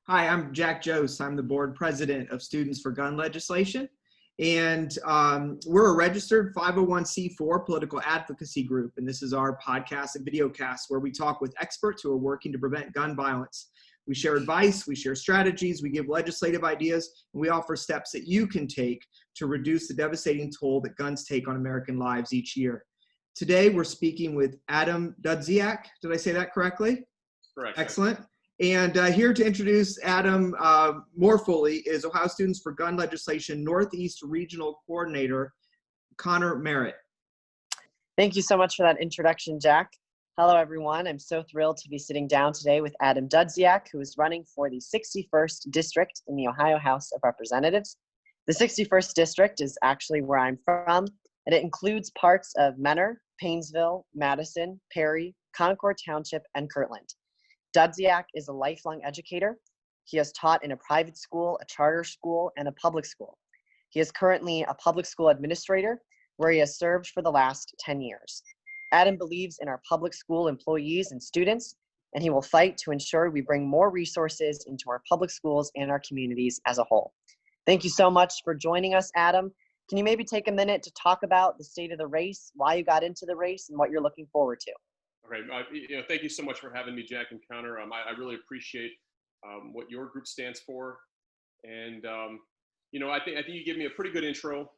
Hi, I'm Jack Jose. I'm the board president of Students for Gun Legislation. And we're a registered 501c4 political advocacy group. And this is our podcast and videocast where we talk with experts who are working to prevent gun violence. We share advice, we share strategies, we give legislative ideas, and we offer steps that you can take to reduce the devastating toll that guns take on American lives each year. Today, we're speaking with Adam Dudziak. Did I say that correctly? Correct. Excellent. And here to introduce Adam more fully is Ohio Students for Gun Legislation Northeast Regional Coordinator, Connor Merritt. Thank you so much for that introduction, Jack. Hello, everyone. I'm so thrilled to be sitting down today with Adam Dudziak, who is running for the 61st District in the Ohio House of Representatives. The 61st District is actually where I'm from, and it includes parts of Mentor, Painesville, Madison, Perry, Concord Township, and Kirtland. Dudziak is a lifelong educator. He has taught in a private school, a charter school, and a public school. He is currently a public school administrator where he has served for the last 10 years. Adam believes in our public school employees and students, and he will fight to ensure we bring more resources into our public schools and our communities as a whole. Thank you so much for joining us, Adam. Can you maybe take a minute to talk about the state of the race, why you got into the race, and what you're looking forward to? Okay, thank you so much for having me, Jack and Connor. I really appreciate what your group stands for, and I think you gave me a pretty good intro.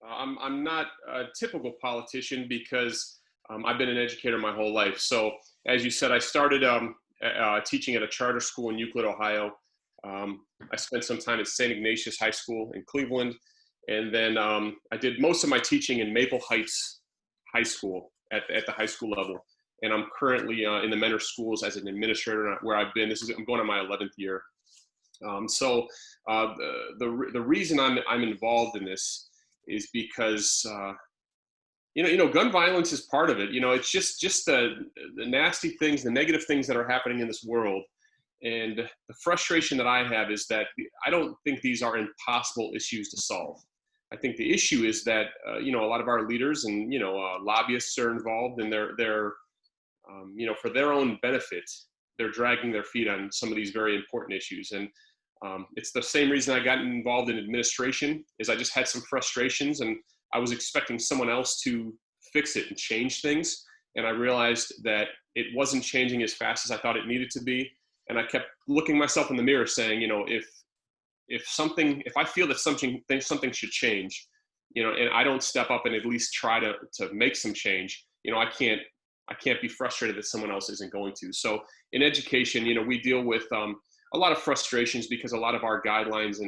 I'm not a typical politician because I've been an educator my whole life. So, as you said, I started teaching at a charter school in Euclid, Ohio. I spent some time at St. Ignatius High School in Cleveland, and then I did most of my teaching in Maple Heights High School at the high school level. And I'm currently in the Mentor schools as an administrator, where I've been. I'm going on my 11th year. So the reason I'm involved in this is because gun violence is part of it. It's just the nasty things, the negative things that are happening in this world. And the frustration that I have is that I don't think these are impossible issues to solve. I think the issue is that a lot of our leaders and lobbyists are involved, and they're for their own benefit, they're dragging their feet on some of these very important issues. And it's the same reason I got involved in administration, is I just had some frustrations and I was expecting someone else to fix it and change things. And I realized that it wasn't changing as fast as I thought it needed to be. And I kept looking myself in the mirror saying, if I feel that something should change, and I don't step up and at least try to make some change, I can't be frustrated that someone else isn't going to. So in education, we deal with a lot of frustrations because a lot of our guidelines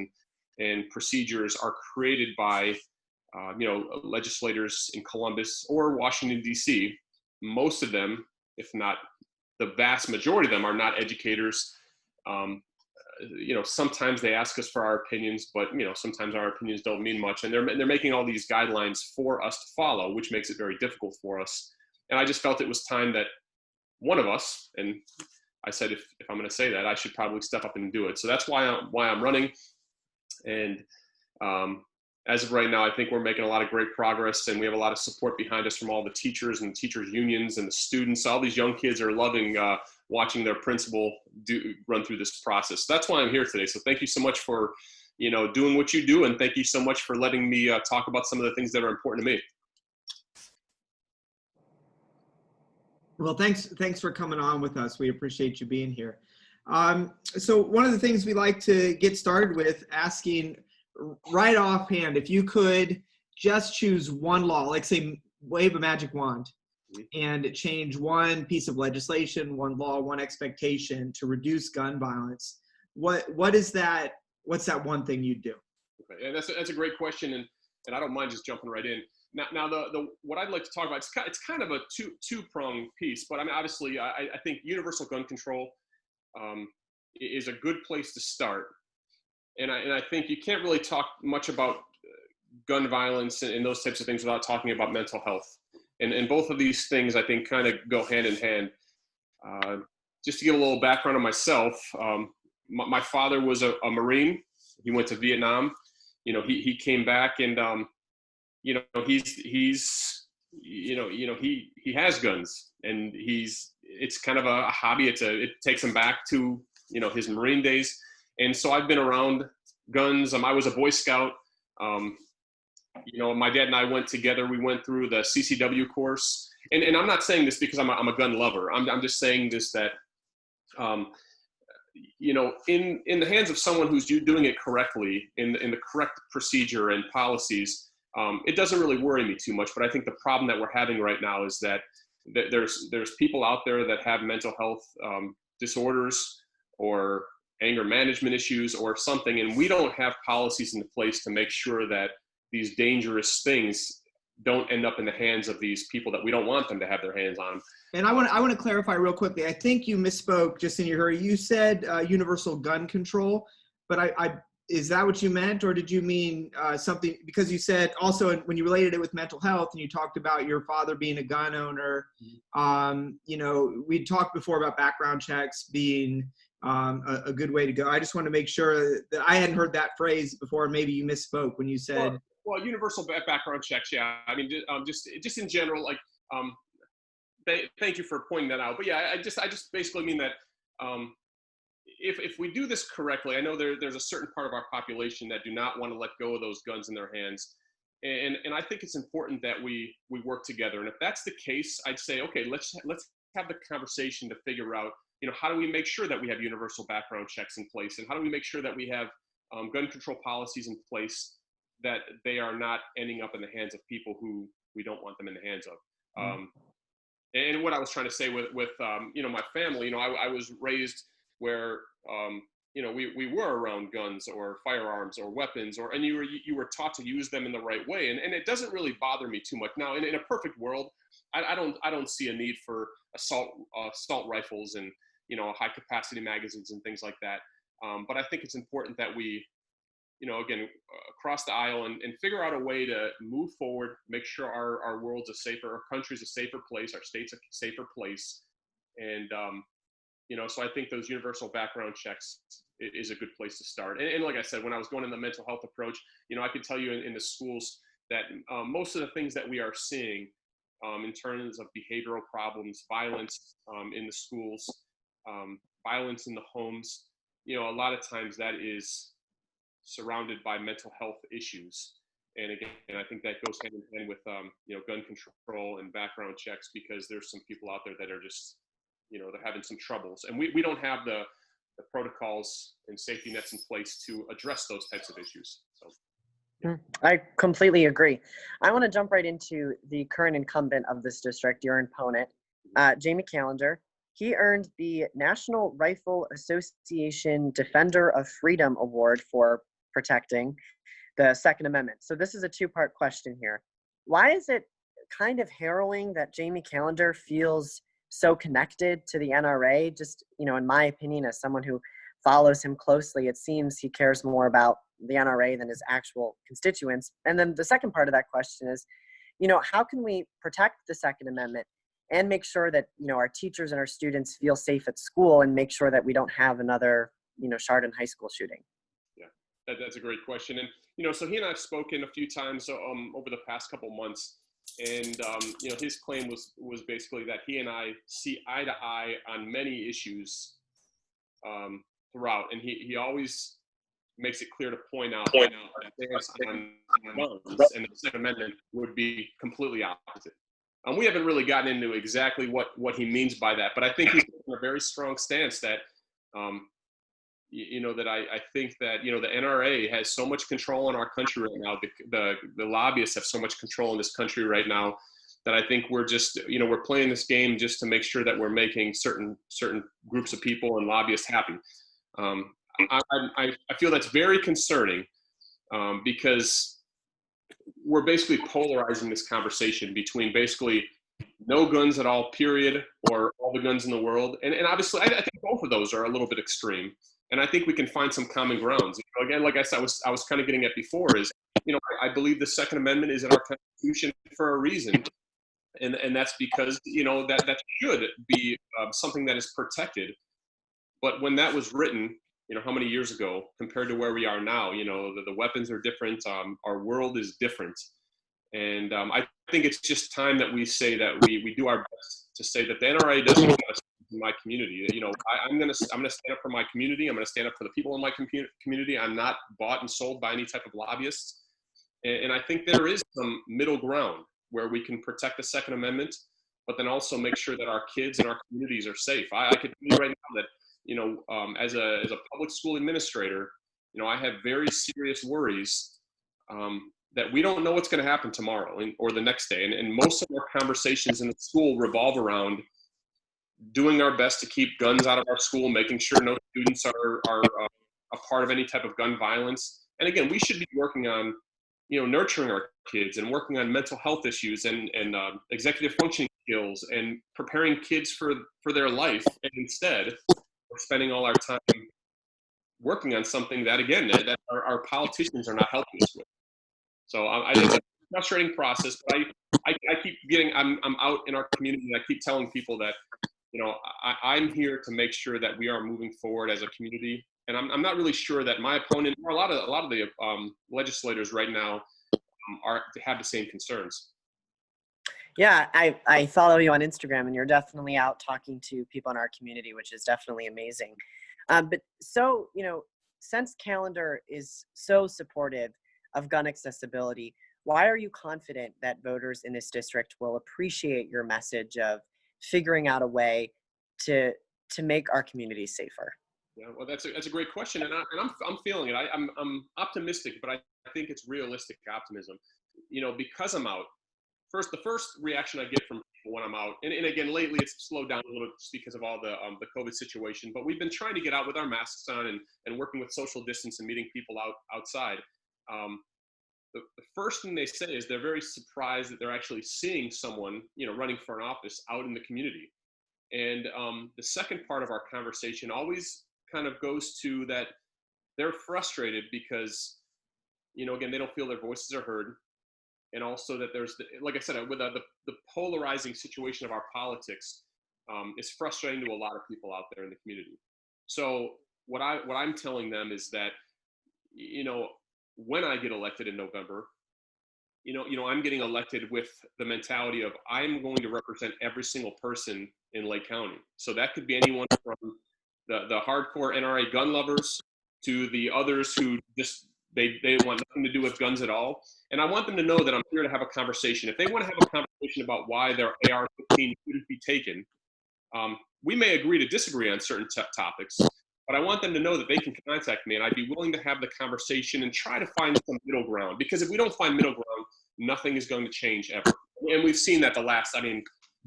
and procedures are created by, legislators in Columbus or Washington, D.C. Most of them, if not the vast majority of them, are not educators. Sometimes they ask us for our opinions, but, sometimes our opinions don't mean much. And they're making all these guidelines for us to follow, which makes it very difficult for us. And I just felt it was time that one of us, and I said, if I'm going to say that, I should probably step up and do it. So that's why I'm running. And as of right now, I think we're making a lot of great progress, and we have a lot of support behind us from all the teachers and teachers unions and the students. All these young kids are loving watching their principal run through this process. So that's why I'm here today. So thank you so much for, doing what you do. And thank you so much for letting me talk about some of the things that are important to me. Well, thanks for coming on with us. We appreciate you being here. So one of the things we like to get started with asking right offhand, if you could just choose one law, like say wave a magic wand and change one piece of legislation, one law, one expectation to reduce gun violence, what is that? What's that one thing you'd do? Okay. And that's a great question, and I don't mind just jumping right in. Now the what I'd like to talk about, it's kind of a two-pronged piece, but I mean, obviously, I think universal gun control is a good place to start, and I think you can't really talk much about gun violence and those types of things without talking about mental health, and both of these things I think kind of go hand in hand. Just to give a little background on myself, my father was a Marine. He went to Vietnam. He came back and he has guns, and it's kind of a hobby. It takes him back to, his Marine days. And so I've been around guns. I was a Boy Scout. My dad and I went together. We went through the CCW course. And I'm not saying this because I'm a gun lover. I'm just saying this that, in the hands of someone who's doing it correctly, in the correct procedure and policies, it doesn't really worry me too much. But I think the problem that we're having right now is that there's people out there that have mental health disorders or anger management issues or something, and we don't have policies in place to make sure that these dangerous things don't end up in the hands of these people that we don't want them to have their hands on. And I want to clarify real quickly. I think you misspoke just in your hurry. You said universal gun control, but is that what you meant, or did you mean something? Because you said also when you related it with mental health, and you talked about your father being a gun owner. We talked before about background checks being a good way to go. I just want to make sure that I hadn't heard that phrase before. Maybe you misspoke when you said. Well, universal background checks. Yeah, I mean, just in general, like. Thank you for pointing that out. But yeah, I just basically mean that if we do this correctly, I know there's a certain part of our population that do not want to let go of those guns in their hands, and I think it's important that we work together. And if that's the case, I'd say, okay, let's have the conversation to figure out, how do we make sure that we have universal background checks in place, and how do we make sure that we have gun control policies in place that they are not ending up in the hands of people who we don't want them in the hands of. And what I was trying to say with my family, I was raised where, we were around guns or firearms or weapons, and you were taught to use them in the right way. And it doesn't really bother me too much. Now, in a perfect world, I don't see a need for assault rifles and, high capacity magazines and things like that. But I think it's important that we, again, across the aisle and figure out a way to move forward, make sure our world's our country's a safer place, our state's a safer place. And, so I think those universal background checks is a good place to start. And like I said, when I was going in the mental health approach, I could tell you in the schools that most of the things that we are seeing in terms of behavioral problems, violence in the schools, violence in the homes, a lot of times that is surrounded by mental health issues. And again, I think that goes hand in hand with, gun control and background checks, because there's some people out there that are just, they're having some troubles. And we don't have the protocols and safety nets in place to address those types of issues. So, yeah. I completely agree. I want to jump right into the current incumbent of this district, your opponent, Jamie Callender. He earned the National Rifle Association Defender of Freedom Award for protecting the Second Amendment. So this is a two-part question here. Why is it kind of harrowing that Jamie Callender feels so connected to the NRA? Just, in my opinion, as someone who follows him closely, it seems he cares more about the NRA than his actual constituents. And then the second part of that question is, how can we protect the Second Amendment and make sure that, our teachers and our students feel safe at school, and make sure that we don't have another, Chardon High School shooting? Yeah, that's a great question. And, so he and I have spoken a few times over the past couple months. And, his claim was basically that he and I see eye to eye on many issues throughout. And he always makes it clear to point out that stance on guns and the Second Amendment would be completely opposite. We haven't really gotten into exactly what he means by that, but I think he's taking a very strong stance that, that I think that, the NRA has so much control in our country right now. The lobbyists have so much control in this country right now that I think we're just, we're playing this game just to make sure that we're making certain groups of people and lobbyists happy. I feel that's very concerning because we're basically polarizing this conversation between basically no guns at all, period, or all the guns in the world. And obviously, I think both of those are a little bit extreme. And I think we can find some common grounds. Again, like I said, I was kind of getting at before is, I believe the Second Amendment is in our Constitution for a reason. And that's because, that should be something that is protected. But when that was written, how many years ago compared to where we are now, the weapons are different. Our world is different. And I think it's just time that we say that we do our best to say that the NRA doesn't want us to in my community. You know, I'm gonna stand up for my community. I'm gonna stand up for the people in my community. I'm not bought and sold by any type of lobbyists. And I think there is some middle ground where we can protect the Second Amendment, but then also make sure that our kids and our communities are safe. I can tell you right now that, you know, as a public school administrator, you know, I have very serious worries that we don't know what's going to happen tomorrow or the next day. And most of our conversations in the school revolve around doing our best to keep guns out of our school, making sure no students are a part of any type of gun violence. And again, we should be working on, you know, nurturing our kids and working on mental health issues and executive functioning skills and preparing kids for their life. And instead, we're spending all our time working on something that, again, that our politicians are not helping us with. So I think it's a frustrating process, but I keep I'm out in our community and I keep telling people that, you know, I'm here to make sure that we are moving forward as a community. And I'm not really sure that my opponent or a lot of the legislators right now have the same concerns. Yeah, I follow you on Instagram, and you're definitely out talking to people in our community, which is definitely amazing. But so, you know, since Calendar is so supportive of gun accessibility, why are you confident that voters in this district will appreciate your message of figuring out a way to make our communities safer? Yeah, well, that's a great question, and I'm feeling it. I'm optimistic, but I think it's realistic optimism. You know, because I'm out. The first reaction I get from people when I'm out, and again lately it's slowed down a little just because of all the COVID situation. But we've been trying to get out with our masks on and working with social distance and meeting people outside. The first thing they say is they're very surprised that they're actually seeing someone, you know, running for an office out in the community. And the second part of our conversation always kind of goes to that they're frustrated because, you know, again, they don't feel their voices are heard. And also that there's, like I said, with the polarizing situation of our politics is frustrating to a lot of people out there in the community. So what I'm telling them is that, you know, when I get elected in November, you know, I'm getting elected with the mentality of I'm going to represent every single person in Lake County. So that could be anyone from the hardcore NRA gun lovers to the others who just they want nothing to do with guns at all. And I want them to know that I'm here to have a conversation. If they want to have a conversation about why their AR-15 shouldn't be taken, we may agree to disagree on certain topics, but I want them to know that they can contact me and I'd be willing to have the conversation and try to find some middle ground. Because if we don't find middle ground, nothing is going to change ever. And we've seen that I mean,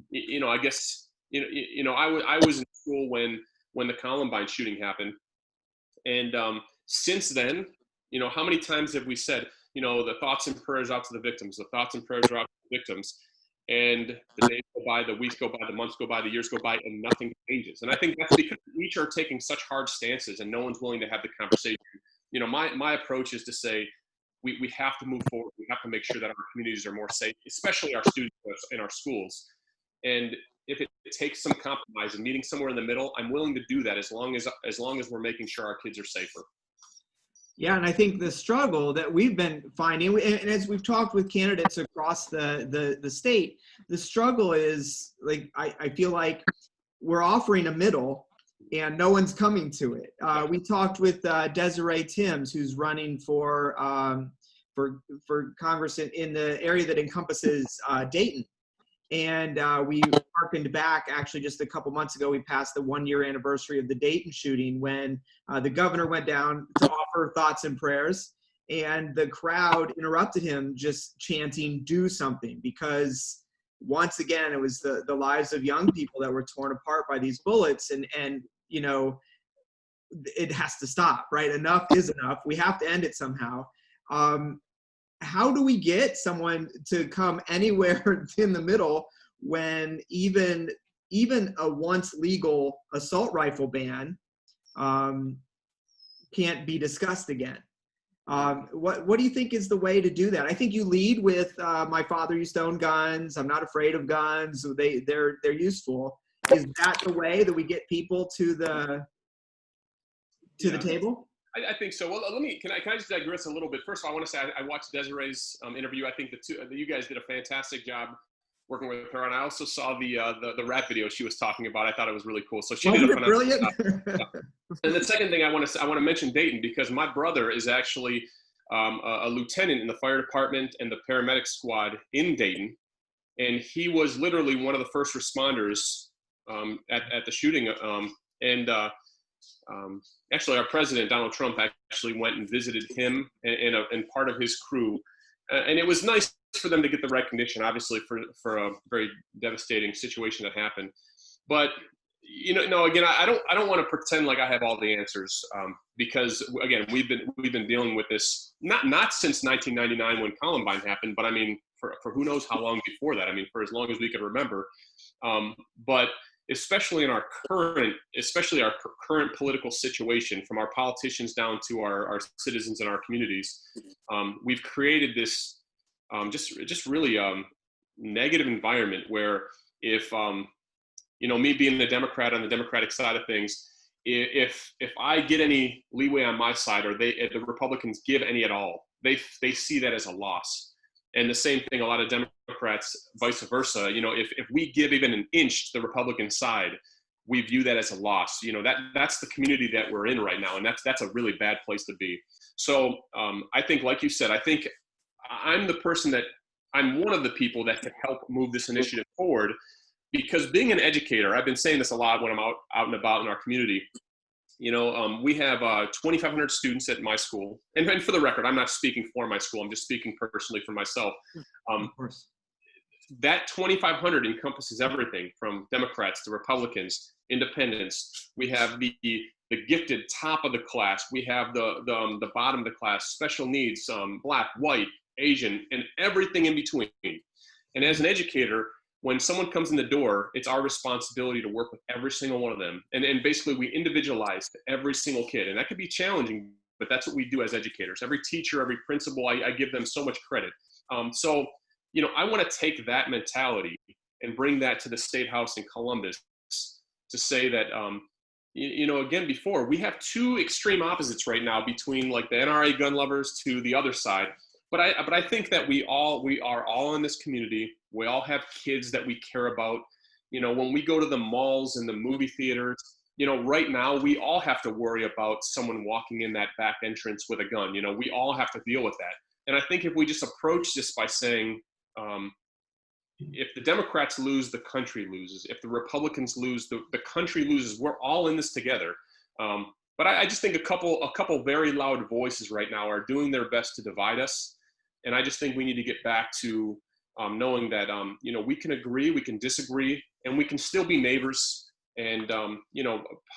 you know, I guess, you know, I was in school when the Columbine shooting happened. And since then, you know, how many times have we said, you know, the thoughts and prayers out to the victims, the thoughts and prayers are out to the victims. And the days go by, the weeks go by, the months go by, the years go by, and nothing changes. And I think that's because each are taking such hard stances and no one's willing to have the conversation. You know, my approach is to say, we have to move forward. We have to make sure that our communities are more safe, especially our students in our schools. And if it takes some compromise and meeting somewhere in the middle, I'm willing to do that as long as we're making sure our kids are safer. Yeah, and I think the struggle that we've been finding, and as we've talked with candidates across the state, the struggle is like I feel like we're offering a middle, and no one's coming to it. We talked with Desiree Timms, who's running for Congress in the area that encompasses Dayton. And we harkened back, actually, just a couple months ago, we passed the 1-year anniversary of the Dayton shooting when the governor went down to offer thoughts and prayers. And the crowd interrupted him just chanting, "Do something," because once again, it was the lives of young people that were torn apart by these bullets. And you know, it has to stop, right? Enough is enough. We have to end it somehow. How do we get someone to come anywhere in the middle when even a once legal assault rifle ban can't be discussed again? What do you think is the way to do that? I think you lead with my father used to own guns. I'm not afraid of guns. They're useful. Is that the way that we get people to the table? I think so. Well, can I just digress a little bit? First of all, I want to say I watched Desiree's interview. I think you guys did a fantastic job working with her. And I also saw the rap video she was talking about. I thought it was really cool. So she Wasn't did a it phenomenal job. brilliant? And the second thing I want to mention Dayton, because my brother is actually a lieutenant in the fire department and the paramedic squad in Dayton. And he was literally one of the first responders at the shooting. Actually, our president, Donald Trump, actually went and visited him and part of his crew. And it was nice for them to get the recognition, obviously, for a very devastating situation that happened. But again, I don't want to pretend like I have all the answers, because again, we've been dealing with this not since 1999 when Columbine happened, but I mean for who knows how long before that. I mean for as long as we can remember. But especially our current political situation, from our politicians down to our citizens in our communities, we've created this just really negative environment where if me being the Democrat on the Democratic side of things, if I get any leeway on my side, or if the Republicans give any at all, they see that as a loss. And the same thing, a lot of Democrats, vice versa. If we give even an inch to the Republican side, we view that as a loss. That's the community that we're in right now, and that's a really bad place to be. So I think, like you said, I think I'm one of the people that can help move this initiative forward. Because being an educator, I've been saying this a lot when I'm out and about in our community. We have 2,500 students at my school. And for the record, I'm not speaking for my school. I'm just speaking personally for myself. Of course. That 2,500 encompasses everything from Democrats to Republicans, independents. We have the gifted top of the class. We have the bottom of the class, special needs, Black, white, Asian, and everything in between. And as an educator, when someone comes in the door, it's our responsibility to work with every single one of them. And basically we individualize every single kid. And that could be challenging, but that's what we do as educators. Every teacher, every principal, I give them so much credit. So I want to take that mentality and bring that to the State House in Columbus to say that, again, before, we have two extreme opposites right now between like the NRA gun lovers to the other side. But I think that we are all in this community. We all have kids that we care about. When we go to the malls and the movie theaters, right now we all have to worry about someone walking in that back entrance with a gun. We all have to deal with that. And I think if we just approach this by saying, if the Democrats lose, the country loses. If the Republicans lose, the country loses. We're all in this together. But I just think a couple very loud voices right now are doing their best to divide us. And I just think we need to get back to knowing that, we can agree, we can disagree, and we can still be neighbors and,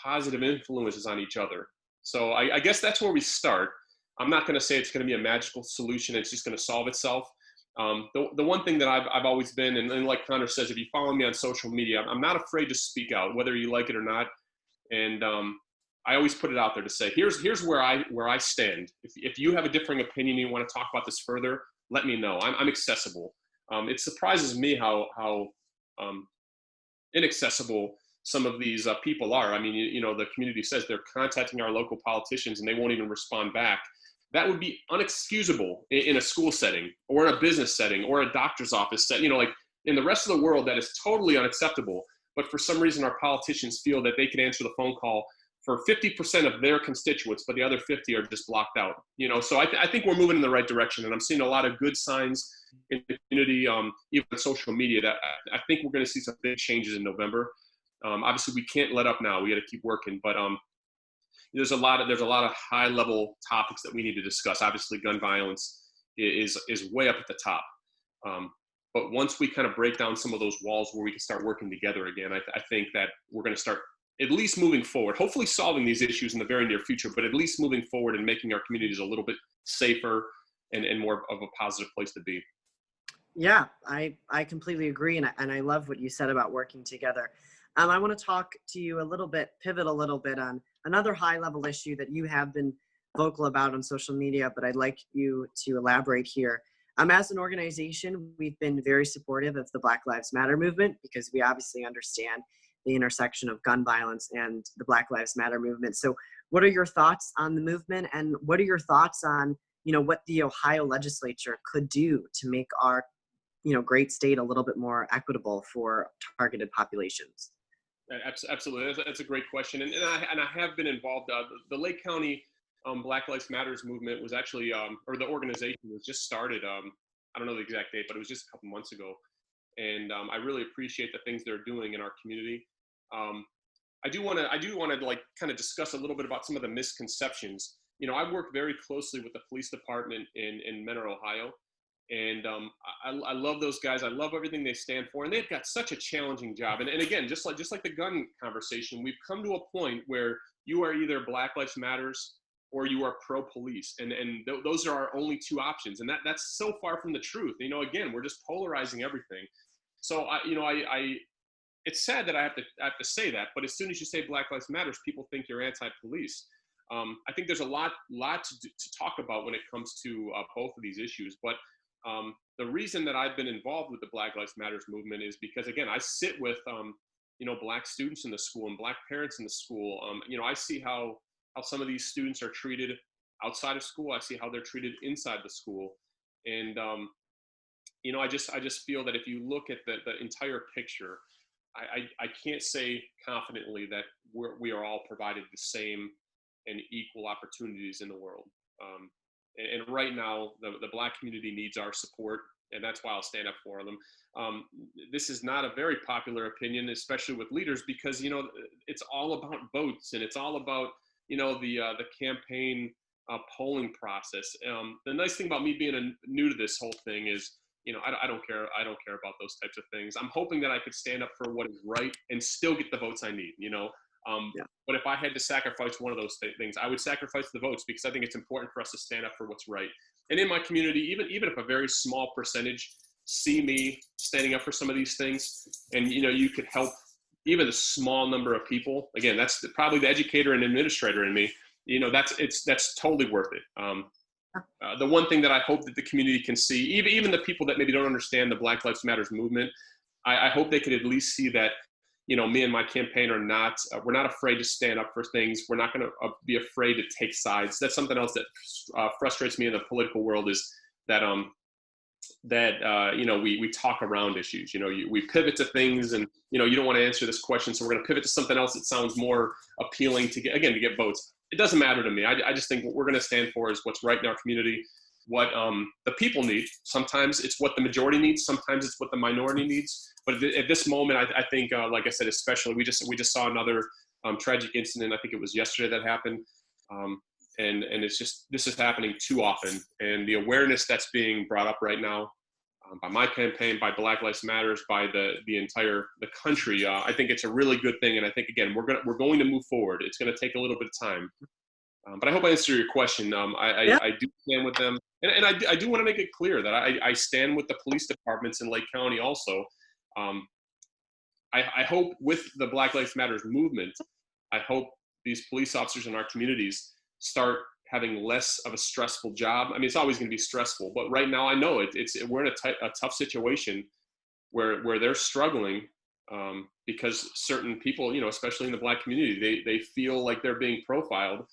positive influences on each other. So I guess that's where we start. I'm not going to say it's going to be a magical solution. It's just going to solve itself. The one thing that I've always been, and like Connor says, if you follow me on social media, I'm not afraid to speak out, whether you like it or not. And I always put it out there to say, here's where I stand. If you have a differing opinion, you want to talk about this further, let me know. I'm accessible. It surprises me how inaccessible some of these people are. I mean, the community says they're contacting our local politicians and they won't even respond back. That would be unexcusable in a school setting or in a business setting or a doctor's office setting. Like in the rest of the world, that is totally unacceptable. But for some reason, our politicians feel that they can answer the phone call for 50% of their constituents, but the other 50 are just blocked out. So I think we're moving in the right direction, and I'm seeing a lot of good signs in the community, even on social media, that I think we're going to see some big changes in November. Obviously, we can't let up now. We got to keep working, but there's a lot of high level topics that we need to discuss. Obviously, gun violence is way up at the top. But once we kind of break down some of those walls where we can start working together again, I think that we're going to start at least moving forward, hopefully solving these issues in the very near future, but at least moving forward and making our communities a little bit safer and more of a positive place to be. Yeah, I completely agree. And I love what you said about working together. I want to talk to you pivot a little bit on another high level issue that you have been vocal about on social media, but I'd like you to elaborate here. As an organization, we've been very supportive of the Black Lives Matter movement because we obviously understand the intersection of gun violence and the Black Lives Matter movement. So what are your thoughts on the movement, and what are your thoughts on, what the Ohio legislature could do to make our great state a little bit more equitable for targeted populations? Absolutely, that's a great question, and I have been involved. The Lake County Black Lives Matters movement was actually, or the organization was just started. I don't know the exact date, but it was just a couple months ago, and I really appreciate the things they're doing in our community. I do want to like kind of discuss a little bit about some of the misconceptions. I work very closely with the police department in Mentor, Ohio, and I love those guys. I love everything they stand for, and they've got such a challenging job. And again, just like the gun conversation, we've come to a point where you are either Black Lives Matters or you are pro-police, and those are our only two options, and that's so far from the truth. Again, we're just polarizing everything. So it's sad that I have to say that, but as soon as you say Black Lives Matters, people think you're anti-police. I think there's a lot to talk about when it comes to both of these issues. But the reason that I've been involved with the Black Lives Matters movement is because, again, I sit with Black students in the school and Black parents in the school. I see how some of these students are treated outside of school. I see how they're treated inside the school, and I just feel that if you look at the entire picture, I can't say confidently that we are all provided the same and equal opportunities in the world. And right now, the Black community needs our support, and that's why I'll stand up for them. This is not a very popular opinion, especially with leaders, because it's all about votes, and it's all about the campaign polling process. The nice thing about me being new to this whole thing is, I don't care about those types of things. I'm hoping that I could stand up for what is right and still get the votes I need. But if I had to sacrifice one of those things, I would sacrifice the votes, because I think it's important for us to stand up for what's right. And in my community, even if a very small percentage see me standing up for some of these things, and you could help even a small number of people. Again, that's probably the educator and administrator in me. That's totally worth it. The one thing that I hope that the community can see, even the people that maybe don't understand the Black Lives Matters movement, I hope they could at least see that, me and my campaign are not, we're not afraid to stand up for things. We're not going to be afraid to take sides. That's something else that frustrates me in the political world, is that, we talk around issues. We pivot to things, and, you don't want to answer this question, so we're going to pivot to something else that sounds more appealing to get votes. It doesn't matter to me. I just think what we're going to stand for is what's right in our community, what the people need. Sometimes it's what the majority needs. Sometimes it's what the minority needs. But at this moment, I think, like I said, especially we just saw another tragic incident. I think it was yesterday that happened, and it's just, this is happening too often. And the awareness that's being brought up right now by my campaign, by Black Lives Matters, by the country, I think it's a really good thing. And I think, again, we're going to move forward. It's going to take a little bit of time, but I hope I answered your question. I do stand with them, and I do want to make it clear that I stand with the police departments in Lake County also. I hope with the Black Lives Matters movement, I hope these police officers in our communities start having less of a stressful job. I mean, it's always going to be stressful, but right now I know we're in a tough situation where they're struggling because certain people, especially in the Black community, they feel like they're being profiled.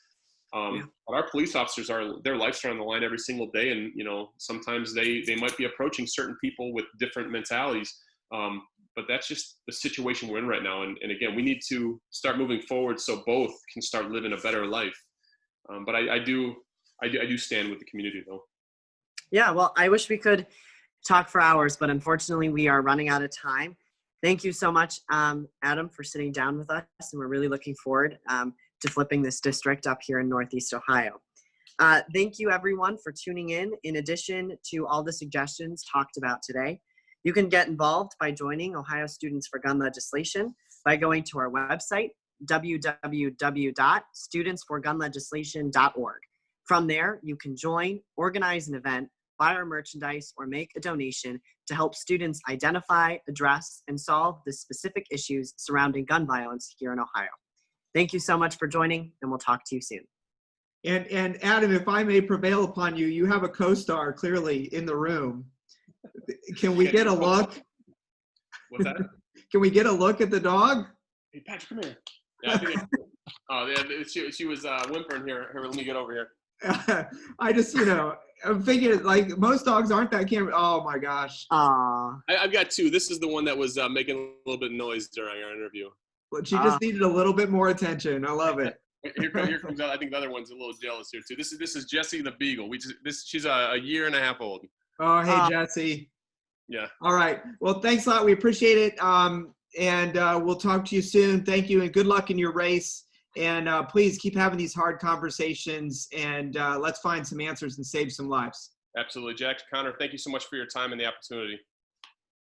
But our police officers their lives are on the line every single day, and sometimes they might be approaching certain people with different mentalities. But that's just the situation we're in right now. And again, we need to start moving forward so both can start living a better life. But I do stand with the community, though. Yeah, well, I wish we could talk for hours, but unfortunately we are running out of time. Thank you so much, Adam, for sitting down with us. And we're really looking forward to flipping this district up here in Northeast Ohio. Thank you, everyone, for tuning in. In addition to all the suggestions talked about today, you can get involved by joining Ohio Students for Gun Legislation by going to our website, www.studentsforgunlegislation.org. From there, you can join, organize an event, buy our merchandise, or make a donation to help students identify, address, and solve the specific issues surrounding gun violence here in Ohio. Thank you so much for joining, and we'll talk to you soon. And Adam, if I may prevail upon you, you have a co-star clearly in the room. Can we get a look? What's that? Can we get a look at the dog? Hey, Patrick, come here. Yeah, I think she was whimpering here. Here, let me get over here. I just, I'm thinking like most dogs aren't that camera. Oh my gosh. Aw. I've got two. This is the one that was making a little bit of noise during our interview. But she just needed a little bit more attention. I love it. Here comes out. I think the other one's a little jealous here too. This is Jessie the Beagle. She's a year and a half old. Oh, hey, Jesse. Yeah. All right. Well, thanks a lot. We appreciate it. And we'll talk to you soon. Thank you and good luck in your race. And please keep having these hard conversations and let's find some answers and save some lives. Absolutely. Jack, Connor, thank you so much for your time and the opportunity.